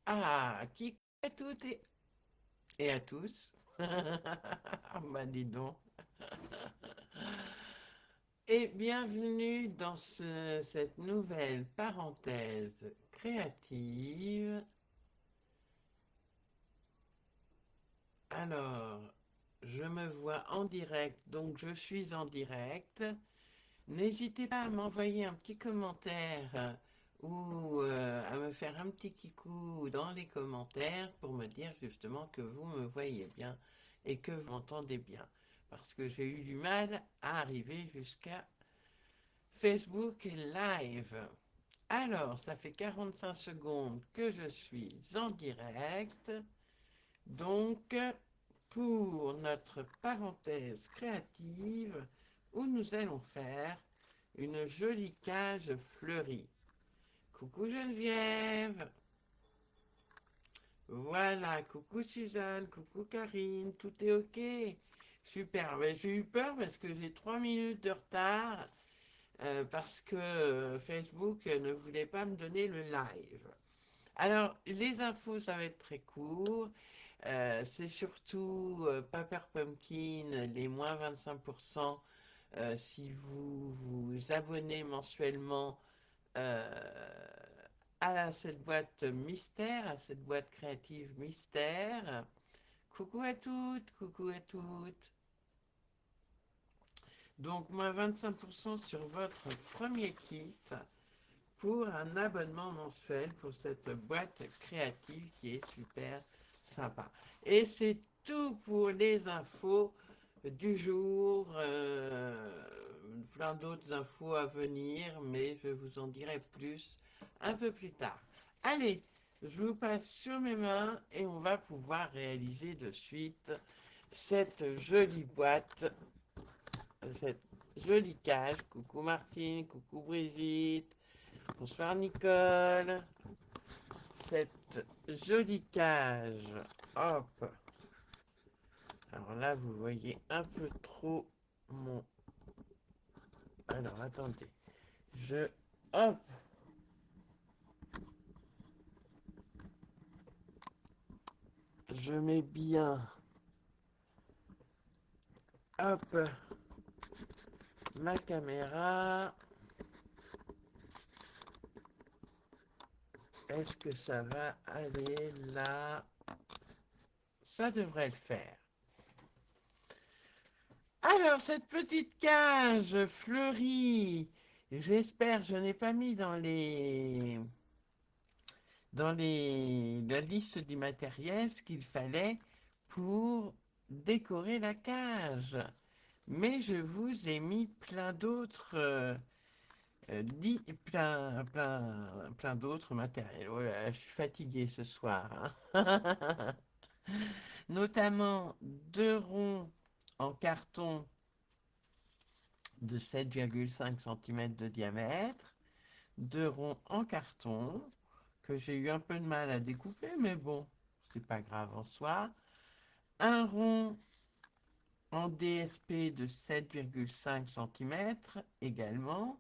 Ah, qui à toutes et à tous. Bah dis donc. Et bienvenue dans cette nouvelle parenthèse créative. Alors, je me vois en direct, donc je suis en direct. N'hésitez pas à m'envoyer un petit commentaire ou à me faire un petit kikou dans les commentaires pour me dire justement que vous me voyez bien et que vous m'entendez bien. Parce que j'ai eu du mal à arriver jusqu'à Facebook Live. Alors, ça fait 45 secondes que je suis en direct. Donc, pour notre parenthèse créative, où nous allons faire une jolie cage fleurie. Coucou Geneviève. Voilà, coucou Suzanne, coucou Karine, tout est ok. Super, ben, j'ai eu peur parce que j'ai 3 minutes de retard parce que Facebook ne voulait pas me donner le live. Alors, les infos, ça va être très court. C'est surtout Paper Pumpkin, les moins 25% si vous vous abonnez mensuellement euh, à cette boîte mystère, à cette boîte créative mystère. Coucou à toutes, coucou à toutes. Donc, moins 25% sur votre premier kit pour un abonnement mensuel pour cette boîte créative qui est super sympa. Et c'est tout pour les infos du jour. Plein d'autres infos à venir, mais je vous en dirai plus un peu plus tard. Allez, je vous passe sur mes mains et on va pouvoir réaliser de suite cette jolie boîte, cette jolie cage. Coucou Martine, coucou Brigitte. Bonsoir Nicole. Cette jolie cage. Hop. Alors là, vous voyez un peu trop mon... Alors attendez. Je... Hop. Je mets bien... Hop. Ma caméra. Est-ce que ça va aller là? Ça devrait le faire. Alors, cette petite cage fleurie, j'espère, je n'ai pas mis la liste du matériel ce qu'il fallait pour décorer la cage. Mais je vous ai mis plein d'autres plein d'autres matériels. Voilà, je suis fatigué ce soir, hein. Notamment deux ronds en carton de 7,5 cm de diamètre, deux ronds en carton que j'ai eu un peu de mal à découper, mais bon, c'est pas grave en soi. Un rond en DSP de 7,5 cm également.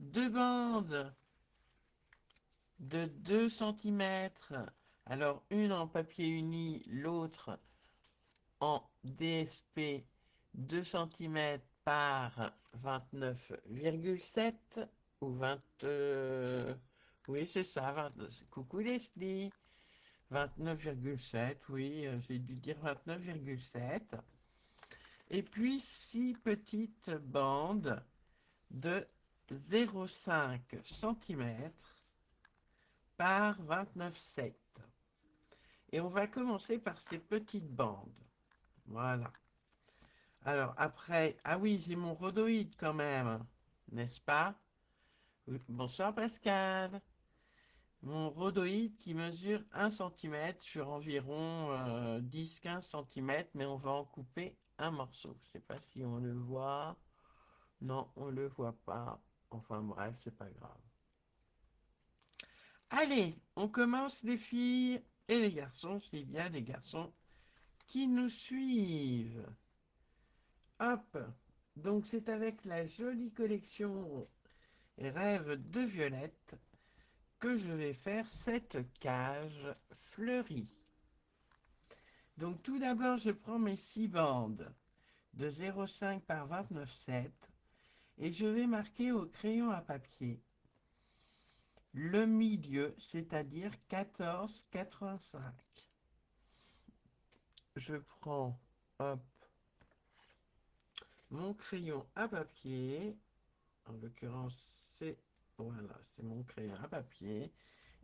Deux bandes de 2 cm. Alors une en papier uni, l'autre en DSP 2 cm par 29,7 ou 20... oui, c'est ça. Coucou Leslie. 29,7, oui, j'ai dû dire 29,7. Et puis 6 petites bandes de 0,5 cm par 29,7. Et on va commencer par ces petites bandes. Voilà. Alors après, ah oui, j'ai mon rhodoïde quand même, n'est-ce pas? Bonsoir Pascal. Mon rhodoïde qui mesure 1 cm sur environ 10-15 cm, mais on va en couper un morceau. Je ne sais pas si on le voit. Non, on ne le voit pas. Enfin bref, c'est pas grave. Allez, on commence les filles et les garçons, s'il y a des garçons qui nous suivent. Hop. Donc c'est avec la jolie collection Rêve de Violette que je vais faire cette cage fleurie. Donc tout d'abord, je prends mes 6 bandes de 0,5 par 29,7 et je vais marquer au crayon à papier le milieu, c'est-à-dire 14,85. Je prends, hop, mon crayon à papier, en l'occurrence c'est, voilà, c'est mon crayon à papier,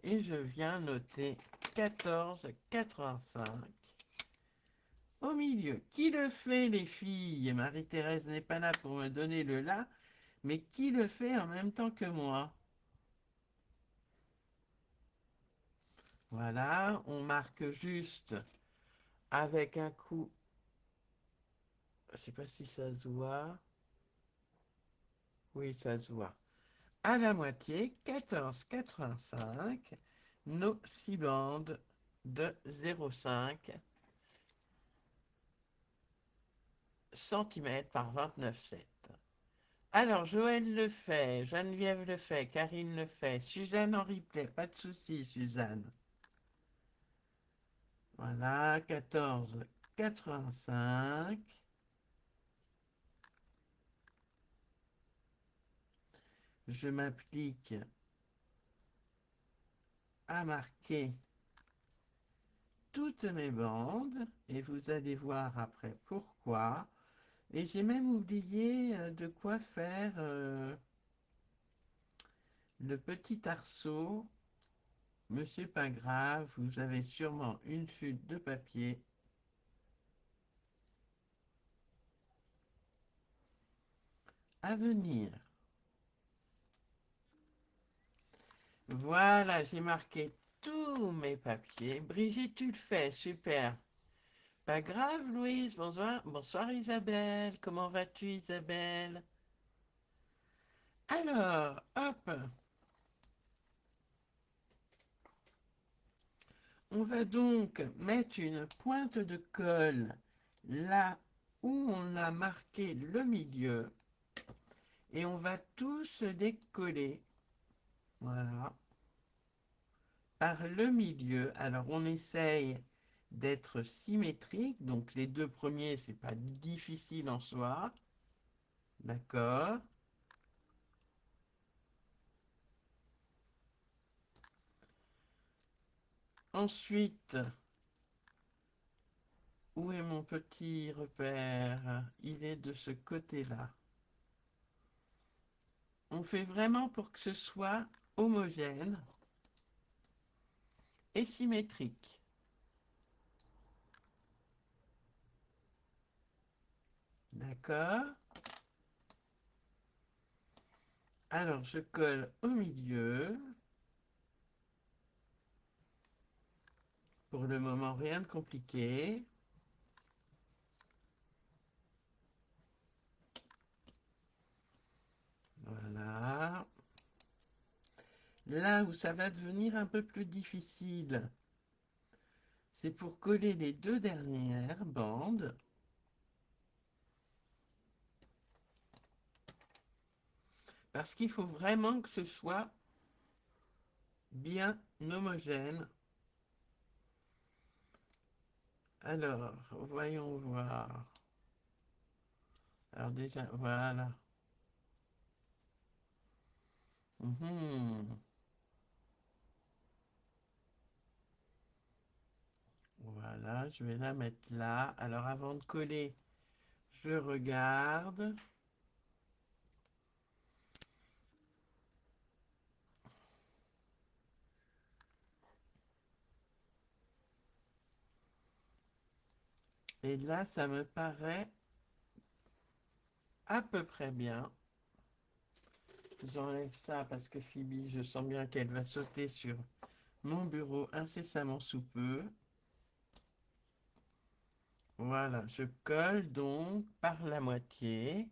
et je viens noter 14,85 au milieu. Qui le fait, les filles? Marie-Thérèse n'est pas là pour me donner le là, mais qui le fait en même temps que moi? Voilà, on marque juste avec un coup, je sais pas si ça se voit, oui ça se voit, à la moitié, 14,85, nos 6 bandes de 0,5 cm par 29,7. Alors, Joël le fait, Geneviève le fait, Karine le fait, Suzanne en replay, pas de souci, Suzanne. Voilà, 14,85. Je m'applique à marquer toutes mes bandes et vous allez voir après pourquoi. Et j'ai même oublié de quoi faire le petit arceau. Mais c'est pas grave, vous avez sûrement une chute de papier à venir. Voilà, j'ai marqué tous mes papiers. Brigitte, tu le fais, super. Pas grave, Louise. Bonsoir, bonsoir Isabelle. Comment vas-tu, Isabelle? Alors, hop, on va donc mettre une pointe de colle là où on a marqué le milieu et on va tous décoller. Voilà. Par le milieu. Alors on essaye d'être symétrique. Donc les deux premiers, c'est pas difficile en soi. D'accord. Ensuite, où est mon petit repère? Il est de ce côté-là. On fait vraiment pour que ce soit homogène et symétrique. D'accord. Alors je colle au milieu. Pour le moment, rien de compliqué. Voilà. Là où ça va devenir un peu plus difficile, c'est pour coller les deux dernières bandes. Parce qu'il faut vraiment que ce soit bien homogène. Alors, voyons voir. Alors déjà, voilà. Mhm. Voilà, je vais la mettre là. Alors avant de coller, je regarde. Et là, ça me paraît à peu près bien. J'enlève ça parce que Phoebe, je sens bien qu'elle va sauter sur mon bureau incessamment sous peu. Voilà, je colle donc par la moitié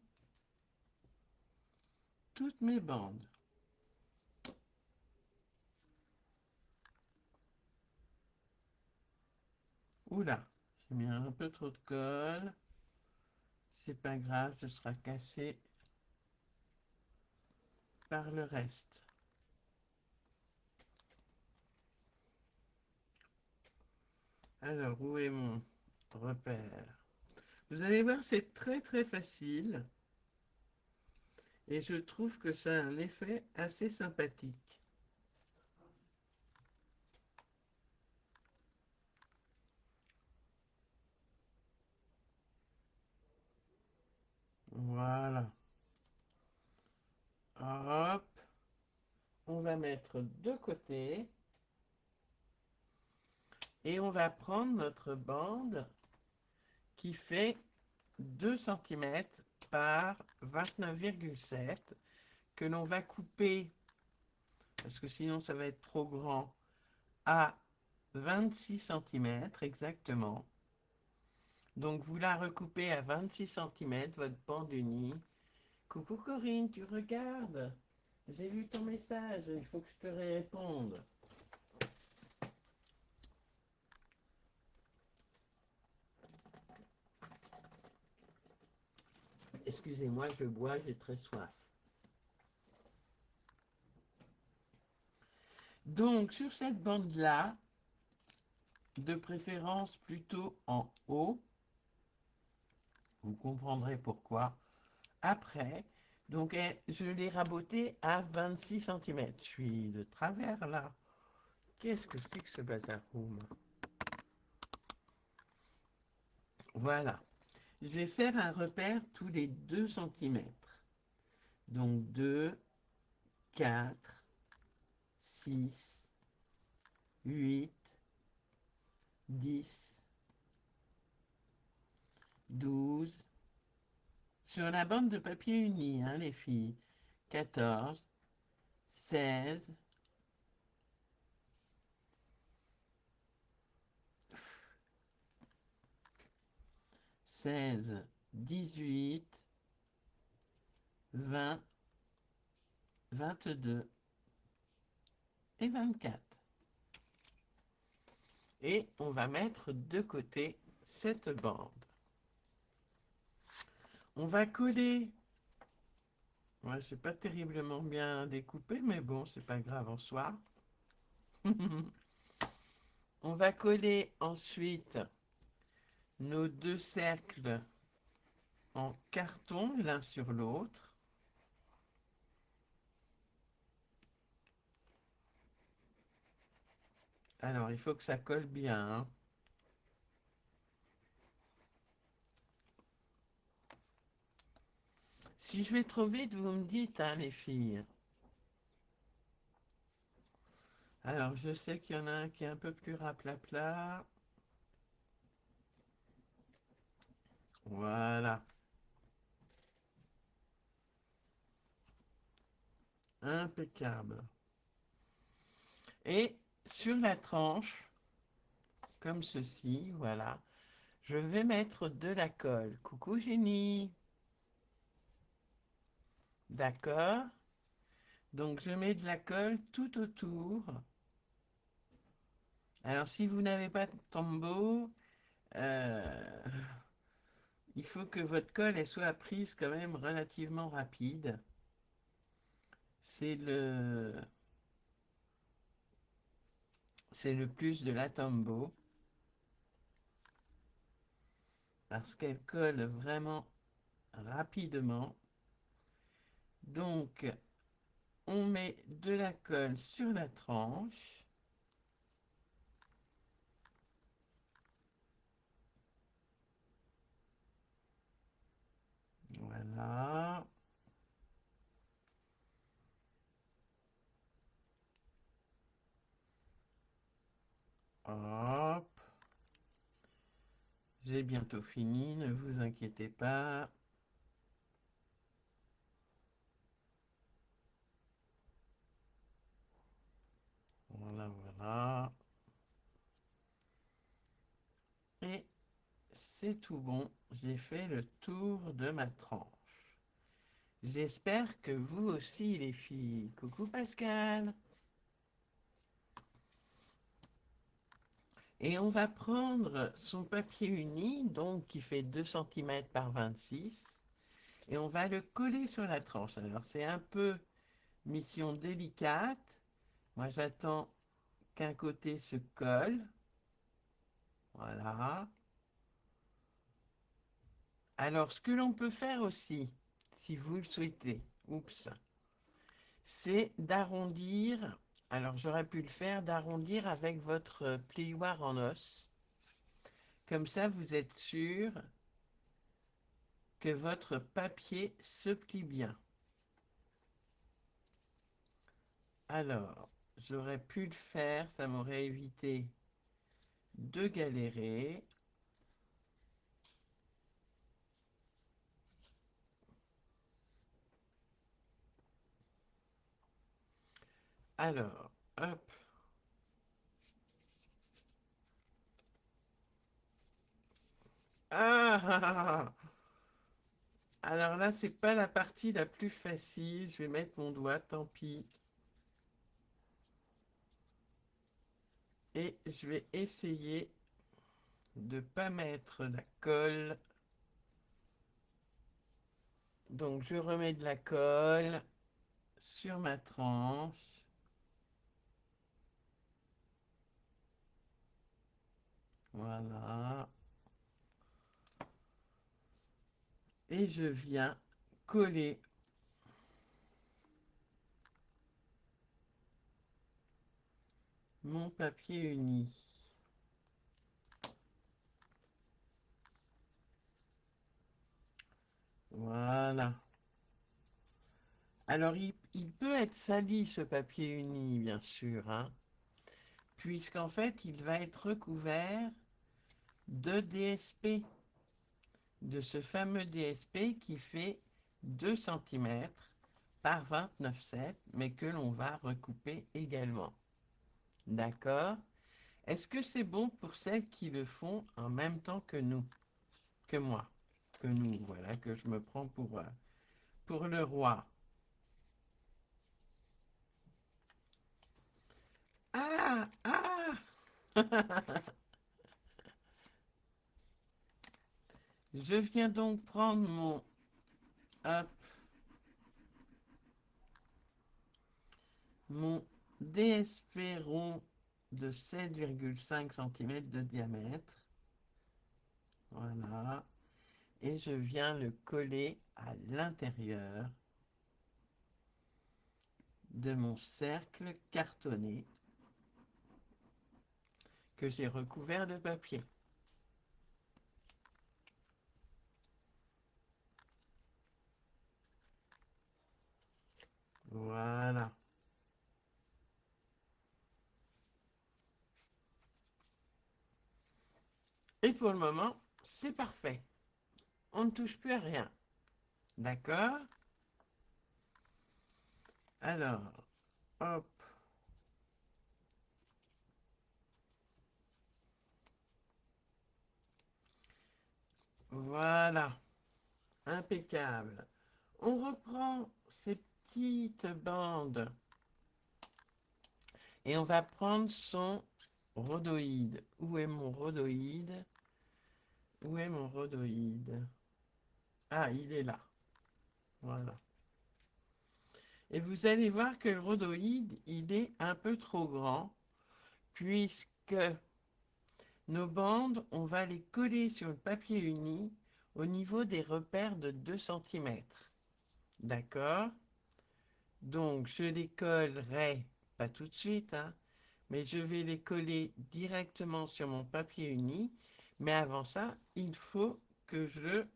toutes mes bandes. Oula, j'ai mis un peu trop de colle. C'est pas grave, ce sera caché par le reste. Alors, où est mon repère? Vous allez voir, c'est très très facile et je trouve que ça a un effet assez sympathique. Voilà. Hop, on va mettre de côté et on va prendre notre bande qui fait 2 cm par 29,7 que l'on va couper, parce que sinon ça va être trop grand, à 26 cm exactement. Donc vous la recoupez à 26 cm, votre bande unie. Coucou Corinne, tu regardes? J'ai vu ton message, il faut que je te réponde. Excusez-moi, je bois, j'ai très soif. Donc sur cette bande-là, de préférence plutôt en haut, vous comprendrez pourquoi après. Donc je l'ai raboté à 26 cm. Je suis de travers là. Qu'est-ce que c'est que ce bazar room? Voilà. Je vais faire un repère tous les 2 cm. Donc 2, 4, 6, 8, 10, 12. Sur la bande de papier uni, hein, les filles. 14, 16, 16, 18, 20, 22 et 24. Et on va mettre de côté cette bande. On va coller. Ouais, c'est pas terriblement bien découpé, mais bon, c'est pas grave en soi. On va coller ensuite nos deux cercles en carton l'un sur l'autre. Alors, il faut que ça colle bien, hein. Si je vais trop vite, vous me dites, hein, les filles. Alors, je sais qu'il y en a un qui est un peu plus raplapla. Voilà. Impeccable. Et sur la tranche, comme ceci, voilà, je vais mettre de la colle. Coucou Génie. D'accord. Donc, je mets de la colle tout autour. Alors, si vous n'avez pas de tombeau, euh, il faut que votre colle elle soit prise quand même relativement rapide. C'est c'est le plus de la tombeau parce qu'elle colle vraiment rapidement. Donc, on met de la colle sur la tranche. Voilà. Hop. J'ai bientôt fini, ne vous inquiétez pas. Voilà, voilà. Et c'est tout bon. J'ai fait le tour de ma tranche. J'espère que vous aussi, les filles. Coucou Pascal. Et on va prendre son papier uni, donc qui fait 2 cm par 26, et on va le coller sur la tranche. Alors c'est un peu mission délicate. Moi j'attends qu'un côté se colle. Voilà. Alors, ce que l'on peut faire aussi, si vous le souhaitez, oups, c'est d'arrondir. Alors, j'aurais pu le faire, d'arrondir avec votre plioir en os. Comme ça, vous êtes sûr que votre papier se plie bien. Alors, j'aurais pu le faire, ça m'aurait évité de galérer. Alors, hop. Ah! Alors là, c'est pas la partie la plus facile. Je vais mettre mon doigt, tant pis. Et je vais essayer de pas mettre la colle. Donc, je remets de la colle sur ma tranche. Voilà. Et je viens coller mon papier uni. Voilà. Alors, il peut être sali, ce papier uni, bien sûr, hein, puisqu'en fait, il va être recouvert de DSP, de ce fameux DSP qui fait 2 cm par 29,7, mais que l'on va recouper également. D'accord? Est-ce que c'est bon pour celles qui le font en même temps que nous, que moi, que nous, voilà, que je me prends pour le roi? Ah! Ah! Je viens donc prendre hop, mon DSP rond de 7,5 cm de diamètre. Voilà. Et je viens le coller à l'intérieur de mon cercle cartonné que j'ai recouvert de papier. Voilà. Et pour le moment, c'est parfait. On ne touche plus à rien. D'accord? Alors, hop, voilà. Impeccable. On reprend ces petites bandes et on va prendre son rhodoïde. Où est mon rhodoïde? Où est mon rhodoïde? Ah, il est là. Voilà. Et vous allez voir que le rhodoïde, il est un peu trop grand, puisque nos bandes, on va les coller sur le papier uni au niveau des repères de 2 cm. D'accord? Donc, je les collerai, pas tout de suite, hein, mais je vais les coller directement sur mon papier uni. Mais avant ça, il faut que je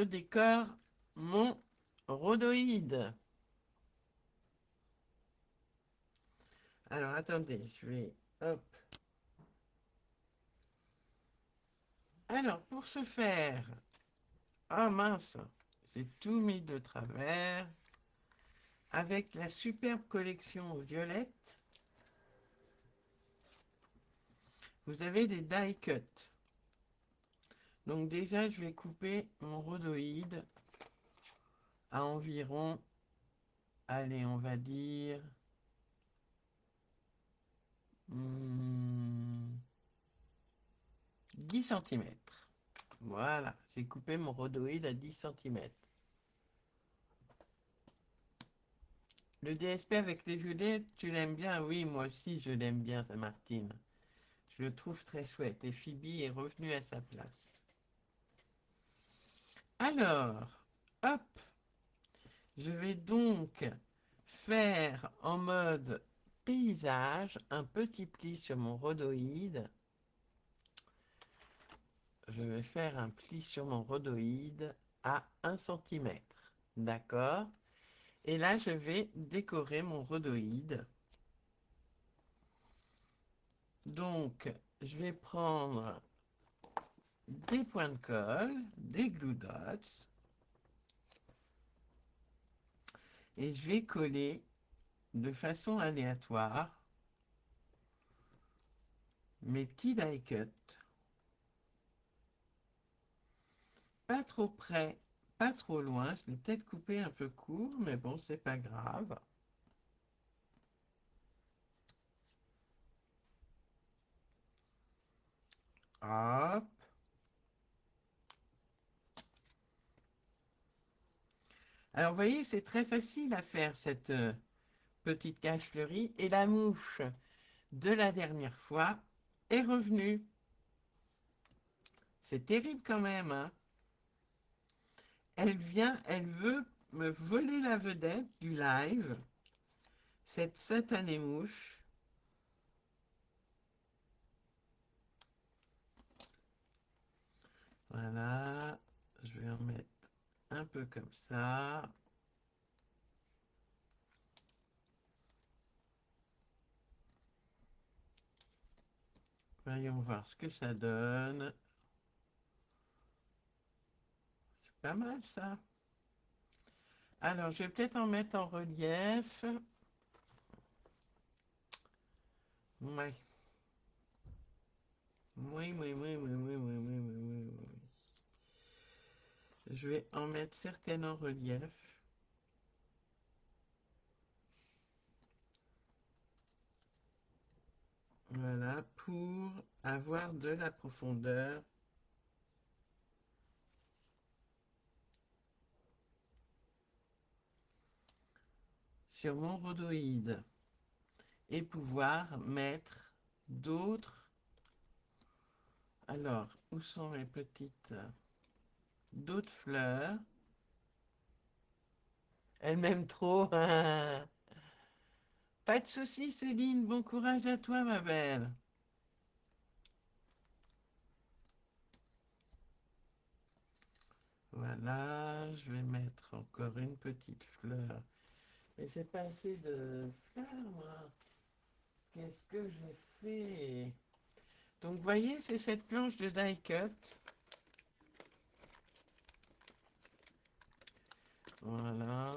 décore mon rhodoïde. Alors, attendez, je vais... Hop. Alors, pour ce faire... Ah mince, j'ai tout mis de travers. Avec la superbe collection violette, vous avez des die cuts. Donc déjà, je vais couper mon rhodoïde à environ, allez, on va dire, 10 cm. Voilà, j'ai coupé mon rhodoïde à 10 cm. Le DSP avec les violettes, tu l'aimes bien? Oui, moi aussi je l'aime bien, ça Martine. Je le trouve très chouette. Et Phoebe est revenue à sa place. Alors, hop, je vais donc faire en mode paysage un petit pli sur mon rhodoïde. Je vais faire un pli sur mon rhodoïde à 1 cm. D'accord? Et là, je vais décorer mon rhodoïde. Donc, je vais prendre des points de colle, des glue dots, et je vais coller de façon aléatoire mes petits die cuts. Pas trop près, pas trop loin. Je l'ai peut-être coupé un peu court, mais bon, c'est pas grave. Hop. Alors, vous voyez, c'est très facile à faire cette petite cage fleurie. Et la mouche de la dernière fois est revenue. C'est terrible quand même, hein. Elle vient, elle veut me voler la vedette du live, cette satanée mouche. Voilà, je vais en mettre un peu comme ça. Voyons voir ce que ça donne. C'est pas mal ça. Alors, je vais peut-être en mettre en relief. Ouais. Oui, oui, oui, oui, oui, oui, oui, oui, oui, oui. Je vais en mettre certaines en relief. Voilà, pour avoir de la profondeur sur mon rhodoïde et pouvoir mettre d'autres. Alors, où sont mes petites d'autres fleurs? Elle m'aime trop. Pas de soucis, Céline. Bon courage à toi, ma belle. Voilà, je vais mettre encore une petite fleur. Mais j'ai pas assez de fleurs, moi. Qu'est-ce que j'ai fait? Donc, vous voyez, c'est cette planche de die cut. Voilà.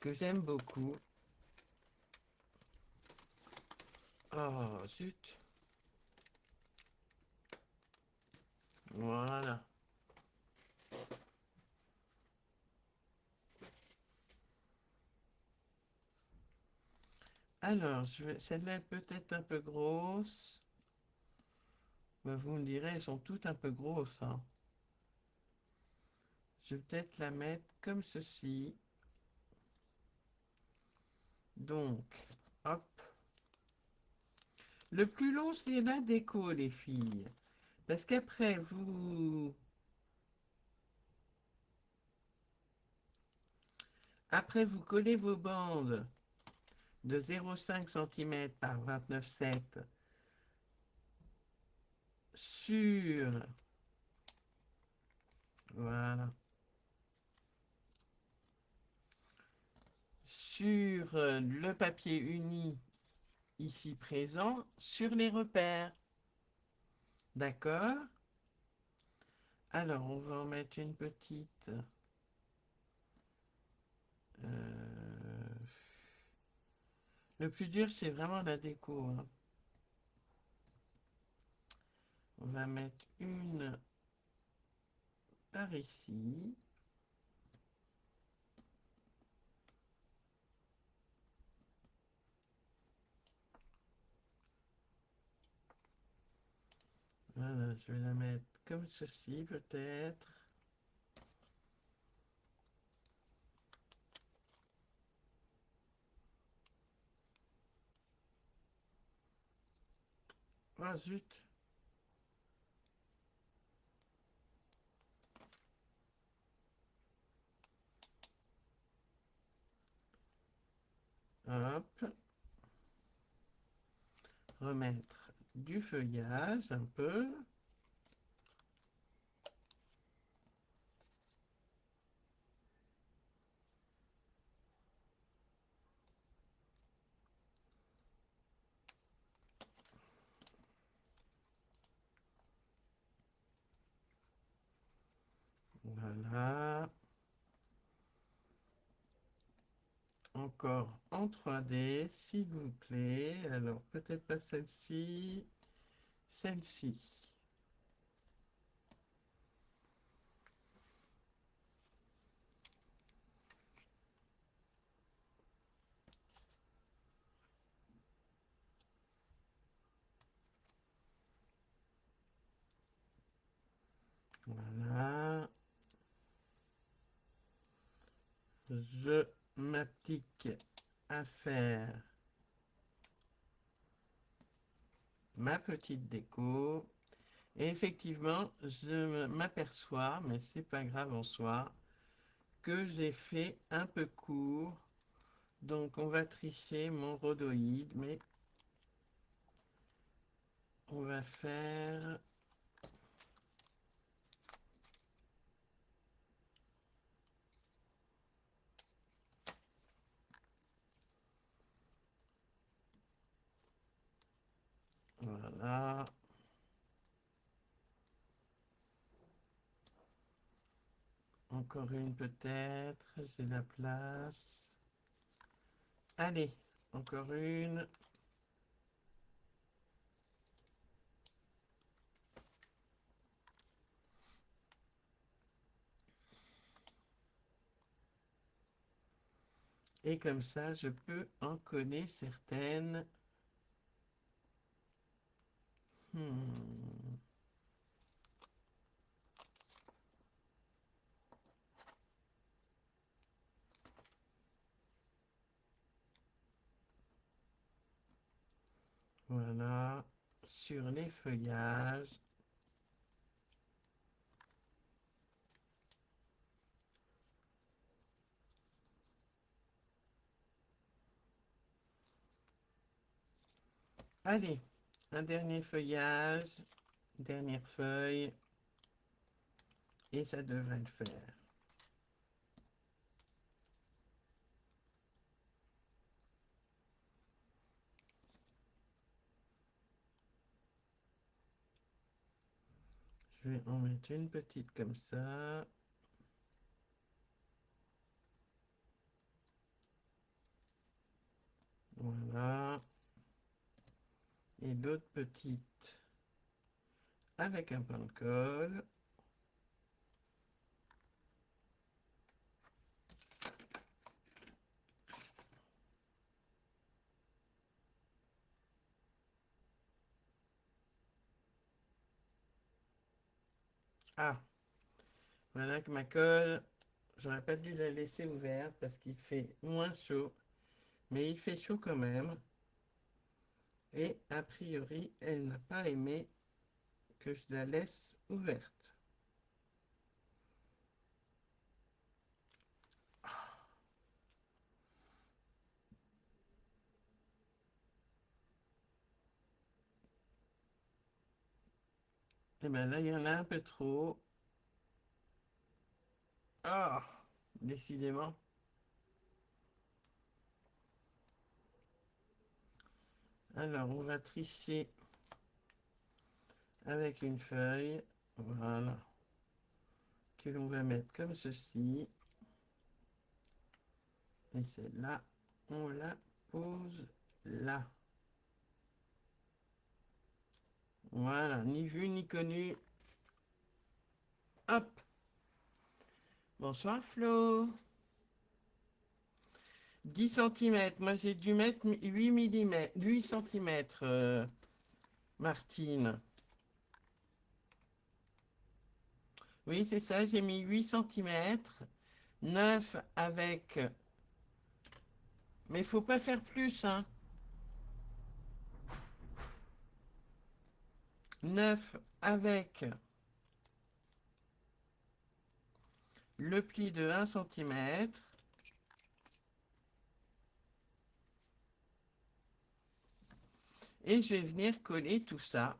Que j'aime beaucoup. Oh, zut. Voilà. Alors, celle-là est peut-être un peu grosse. Mais vous me direz, elles sont toutes un peu grosses, hein. Je vais peut-être la mettre comme ceci. Donc, hop. Le plus long, c'est la déco, les filles. Parce après, vous collez vos bandes de 0,5 cm par 29,7 sur, voilà, sur le papier uni ici présent, sur les repères. D'accord? Alors, on va en mettre une petite. euh, Le plus dur, c'est vraiment la déco, hein. On va mettre une par ici. Voilà, je vais la mettre comme ceci, peut-être. Ah zut. Hop. Remettre du feuillage un peu. Voilà. Encore en 3D, s'il vous plaît. Alors, peut-être pas celle-ci. Celle-ci. Voilà. Je m'applique à faire ma petite déco. Et effectivement, je m'aperçois, mais c'est pas grave en soi, que j'ai fait un peu court. Donc on va tricher mon rhodoïde, mais on va faire... Voilà. Encore une peut-être, j'ai la place. Allez, encore une. Et comme ça, je peux en coller certaines. Hmm. Voilà, sur les feuillages. Allez, un dernier feuillage, dernière feuille, et ça devrait le faire. Je vais en mettre une petite comme ça. Voilà. Et d'autres petites avec un pain de colle. Ah, voilà que ma colle, j'aurais pas dû la laisser ouverte parce qu'il fait moins chaud. Mais il fait chaud quand même. Et a priori, elle n'a pas aimé que je la laisse ouverte. Et bien là, il y en a un peu trop. Ah, décidément. Alors, on va tricher avec une feuille. Voilà. Que l'on va mettre comme ceci. Et celle-là, on la pose là. Voilà, ni vu ni connu. Hop. Bonsoir Flo. 10 centimètres. Moi j'ai dû mettre 8 millimètres, 8 centimètres, Martine. Oui, c'est ça, j'ai mis 8 centimètres. 9 avec... Mais il faut pas faire plus, hein. 9 avec le pli de 1 cm. Et je vais venir coller tout ça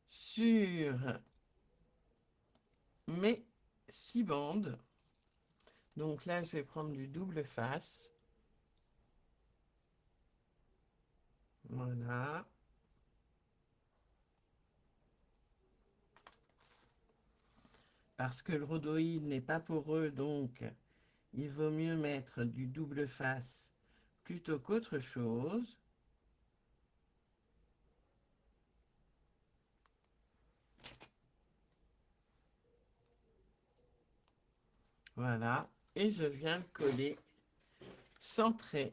sur mes 6 bandes. Donc là, je vais prendre du double face. Voilà. Parce que le rhodoïde n'est pas poreux, donc il vaut mieux mettre du double face plutôt qu'autre chose. Voilà. Et je viens le coller centré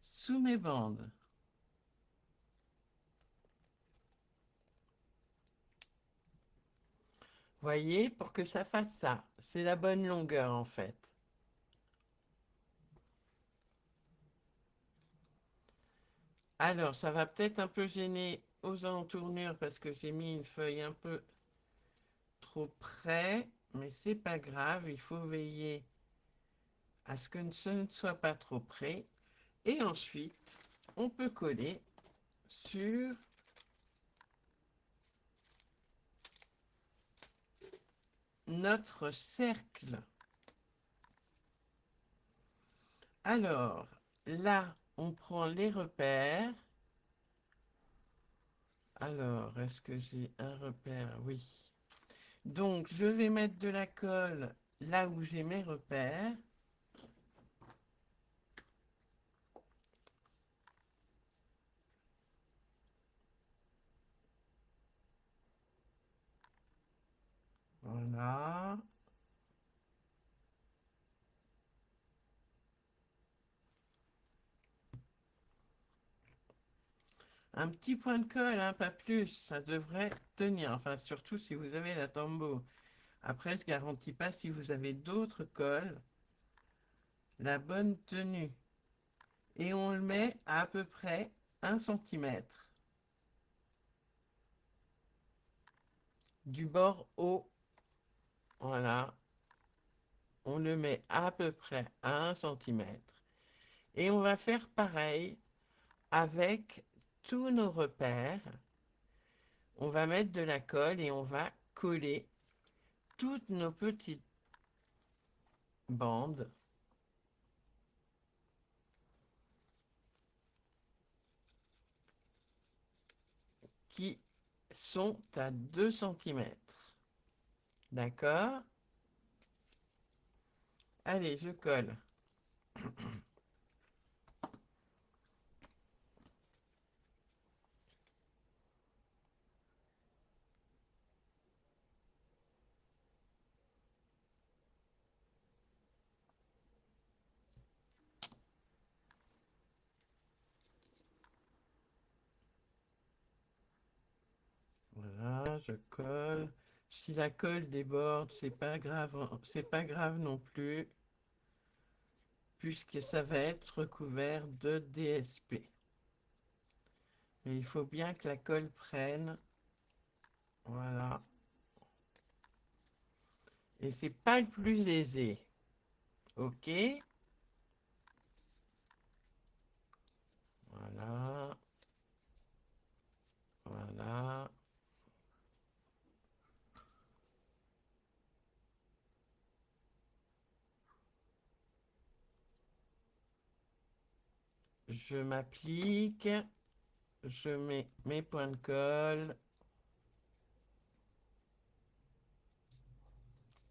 sous mes bandes. Voyez, pour que ça fasse ça, c'est la bonne longueur en fait. Alors, ça va peut-être un peu gêner aux entournures parce que j'ai mis une feuille un peu trop près, mais c'est pas grave, il faut veiller à ce que ce ne soit pas trop près. Et ensuite, on peut coller sur notre cercle. Alors, là, on prend les repères. Alors, est-ce que j'ai un repère? Oui. Donc, je vais mettre de la colle là où j'ai mes repères. Voilà. Un petit point de colle, hein, pas plus, ça devrait tenir. Enfin, surtout si vous avez la Tombow. Après, je ne garantis pas si vous avez d'autres colles, la bonne tenue. Et on le met à peu près 1 cm du bord haut. Voilà. On le met à peu près à 1 cm. Et on va faire pareil avec tous nos repères. On va mettre de la colle et on va coller toutes nos petites bandes qui sont à 2 cm. D'accord? Allez, je colle. Voilà, je colle. Si la colle déborde, c'est pas grave non plus, puisque ça va être recouvert de DSP. Mais il faut bien que la colle prenne. Voilà. Et c'est pas le plus aisé. Ok? Voilà. Voilà. Je m'applique. Je mets mes points de colle.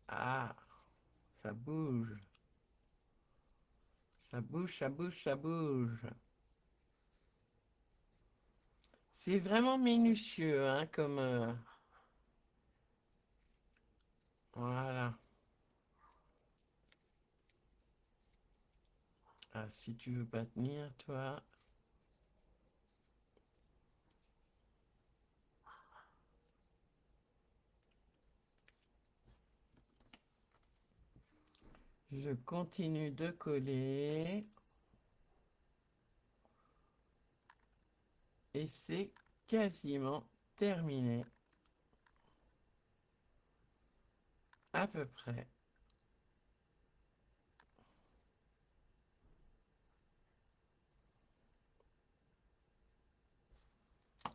Ah, ça bouge. Ça bouge, ça bouge, ça bouge. C'est vraiment minutieux, hein, comme... voilà. Ah, si tu veux pas tenir, toi, je continue de coller. Et c'est quasiment terminé, à peu près.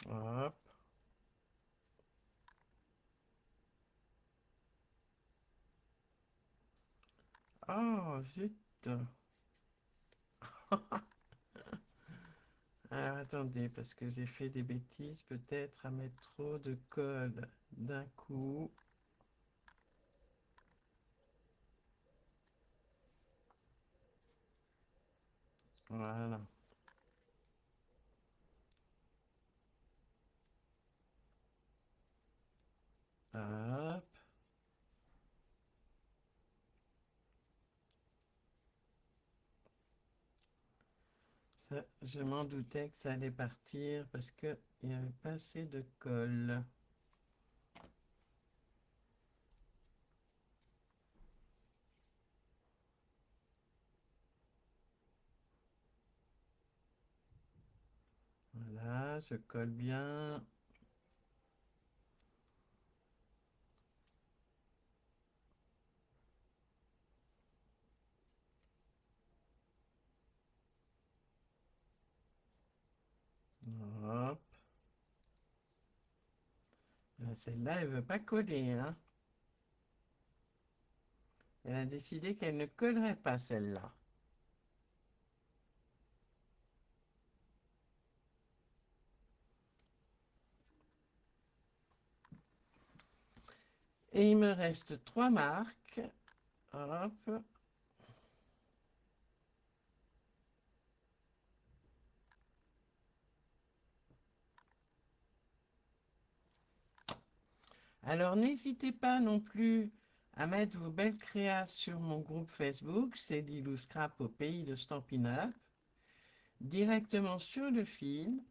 Hop. Oh, zut. Alors attendez, parce que j'ai fait des bêtises, peut-être à mettre trop de colle d'un coup. Voilà. Hop. Ça, je m'en doutais que ça allait partir parce qu'il n'y avait pas assez de colle. Voilà, je colle bien. Hop. Celle-là, elle veut pas coller, hein. Elle a décidé qu'elle ne collerait pas celle-là. Et il me reste trois marques. Hop. Alors n'hésitez pas non plus à mettre vos belles créas sur mon groupe Facebook, c'est Lilou Scrap au pays de Stampin' Up, directement sur le fil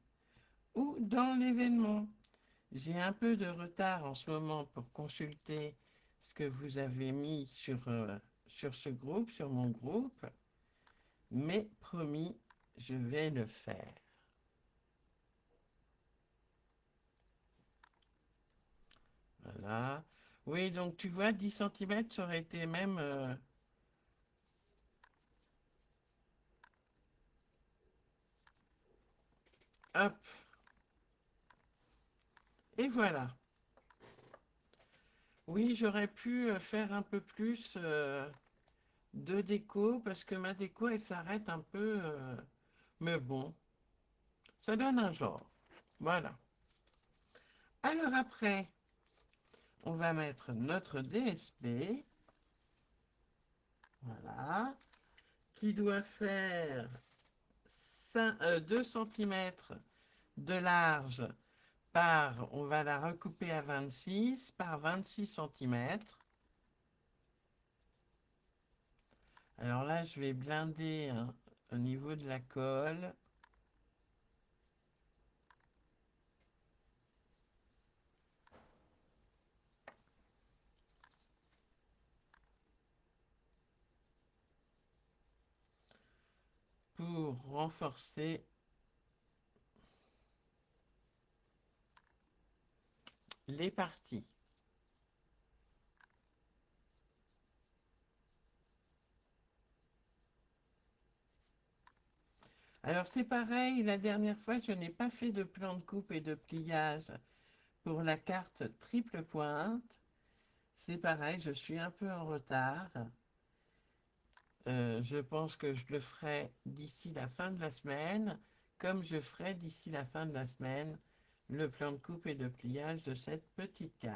ou dans l'événement. J'ai un peu de retard en ce moment pour consulter ce que vous avez mis sur ce groupe, sur mon groupe, mais promis, je vais le faire. Voilà. Oui, donc tu vois, 10 centimètres, ça aurait été même... hop, et voilà. Oui, j'aurais pu faire un peu plus de déco parce que ma déco, elle s'arrête un peu. Mais bon, ça donne un genre. Voilà. Alors après, on va mettre notre DSP. Voilà. Qui doit faire 2 cm de large par, on va la recouper à 26 par 26 cm. Alors là, je vais blinder hein, au niveau de la colle. Pour renforcer les parties. Alors c'est pareil, la dernière fois, je n'ai pas fait de plan de coupe et de pliage pour la carte triple pointe. C'est pareil, je suis un peu en retard. Je pense que je le ferai d'ici la fin de la semaine, comme je ferai d'ici la fin de la semaine le plan de coupe et de pliage de cette petite cage.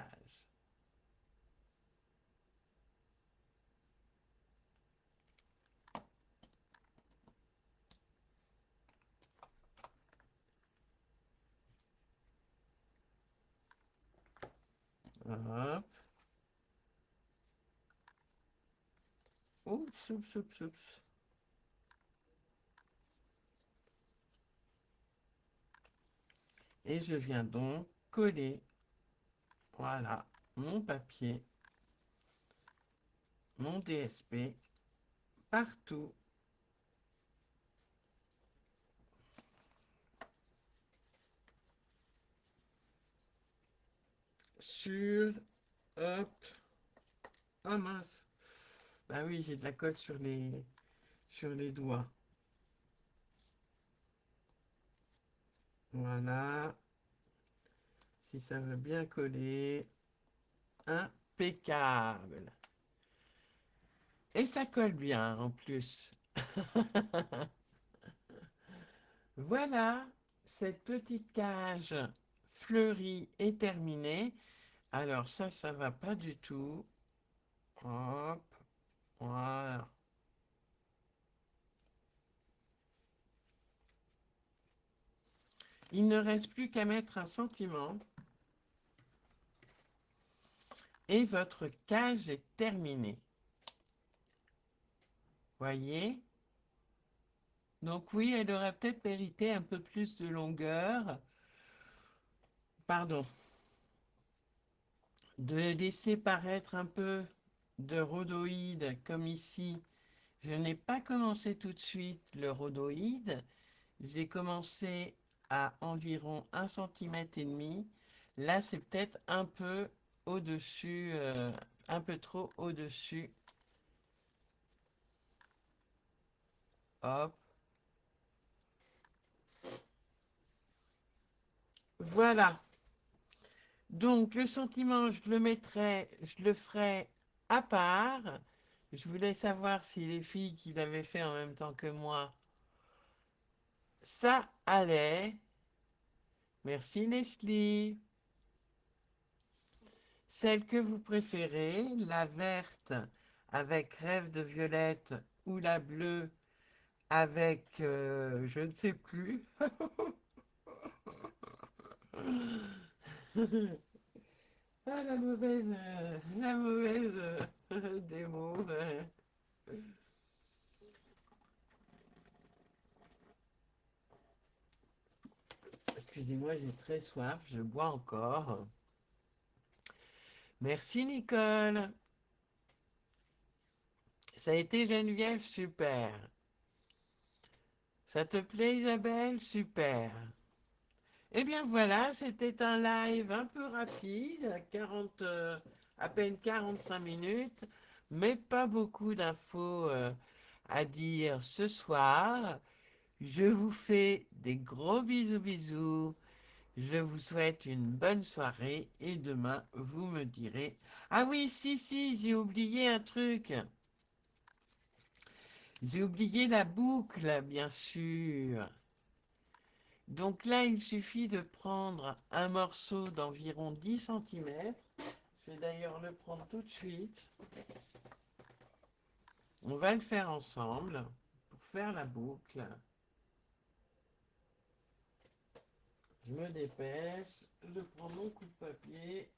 Hop. Oups, oups, oups, oups. Et je viens donc coller, voilà, mon papier, mon DSP, partout. sur... Hop. Ah mince. Bah oui, j'ai de la colle sur les doigts. Voilà. Si ça veut bien coller. Impeccable. Et ça colle bien en plus. Voilà, cette petite cage fleurie est terminée. Alors ça va pas du tout. Hop, voilà. Il ne reste plus qu'à mettre un sentiment et votre cage est terminée. Voyez? Donc oui, elle aurait peut-être mérité un peu plus de longueur. Pardon. De laisser paraître un peu de rhodoïde comme ici. Je n'ai pas commencé tout de suite le rhodoïde. J'ai commencé à environ 1,5 cm. Là, c'est peut-être un peu au-dessus, un peu trop au-dessus. Hop. Voilà. Donc, le sentiment, je le ferai à part. Je voulais savoir si les filles qui l'avaient fait en même temps que moi, ça allait. Merci Leslie. Celle que vous préférez, la verte avec rêve de violette ou la bleue avec je ne sais plus. Ah, la mauvaise des mots. Excusez-moi, j'ai très soif, je bois encore. Merci Nicole. Ça a été Geneviève, super. Ça te plaît Isabelle? Super. Eh bien voilà, c'était un live un peu rapide, 40, à peine 45 minutes, mais pas beaucoup d'infos à dire ce soir. Je vous fais des gros bisous bisous. Je vous souhaite une bonne soirée et demain vous me direz. Ah oui, si, j'ai oublié un truc. J'ai oublié la boucle, bien sûr. Donc là, il suffit de prendre un morceau d'environ 10 cm. Je vais d'ailleurs le prendre tout de suite. On va le faire ensemble pour faire la boucle. Je me dépêche. Je prends mon coupe-papier.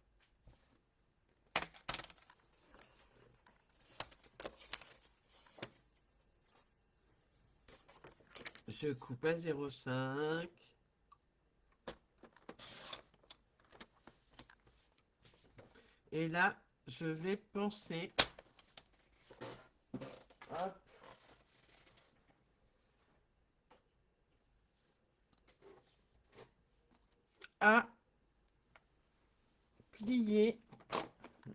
Je coupe à 0,5. Et là, je vais penser hop, à plier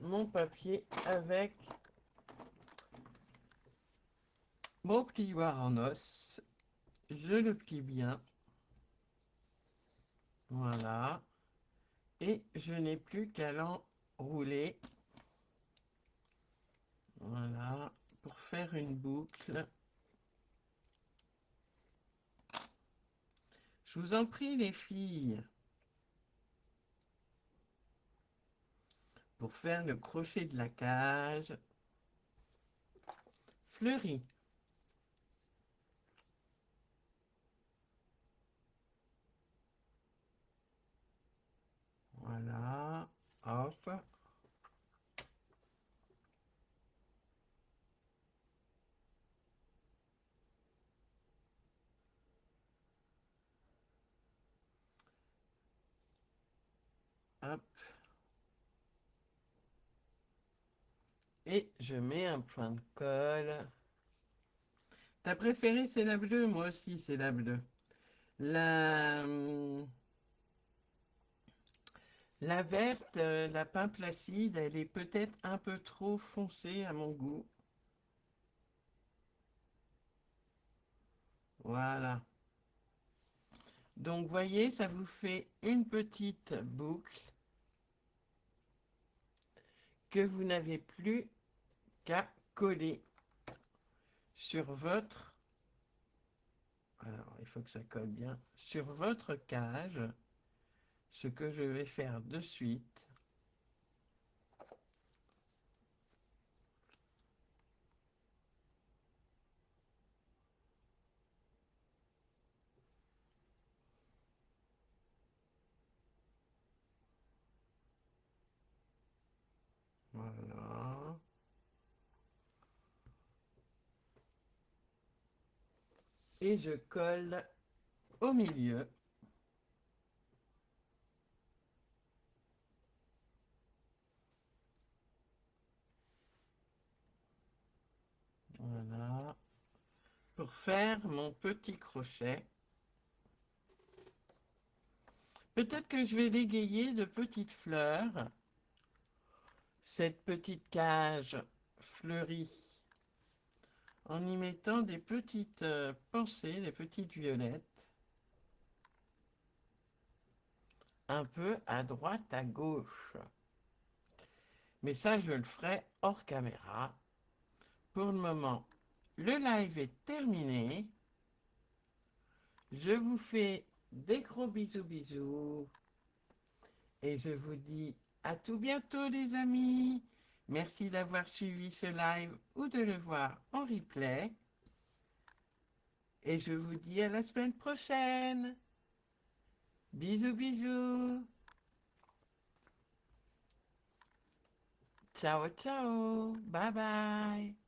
mon papier avec mon plioir en os. Je le plie bien. Voilà. Et je n'ai plus qu'à l'enrouler. Voilà. Pour faire une boucle. Je vous en prie, les filles. Pour faire le crochet de la cage. Fleuri. Voilà. Hop. Hop. Et je mets un point de colle. Ta préférée, c'est la bleue. Moi aussi, c'est la bleue. La, La verte, la pin placide, elle est peut-être un peu trop foncée à mon goût. Voilà. Donc, voyez, ça vous fait une petite boucle que vous n'avez plus qu'à coller sur votre... Alors, il faut que ça colle bien. Sur votre cage, ce que je vais faire de suite. Voilà. Et je colle au milieu. Voilà. Pour faire mon petit crochet. Peut-être que je vais l'égayer de petites fleurs. Cette petite cage fleurie. En y mettant des petites pensées, des petites violettes. Un peu à droite, à gauche. Mais ça, je le ferai hors caméra. Pour le moment, le live est terminé. Je vous fais des gros bisous bisous et je vous dis à tout bientôt les amis. Merci d'avoir suivi ce live ou de le voir en replay et je vous dis à la semaine prochaine. Bisous bisous. Ciao ciao. Bye bye.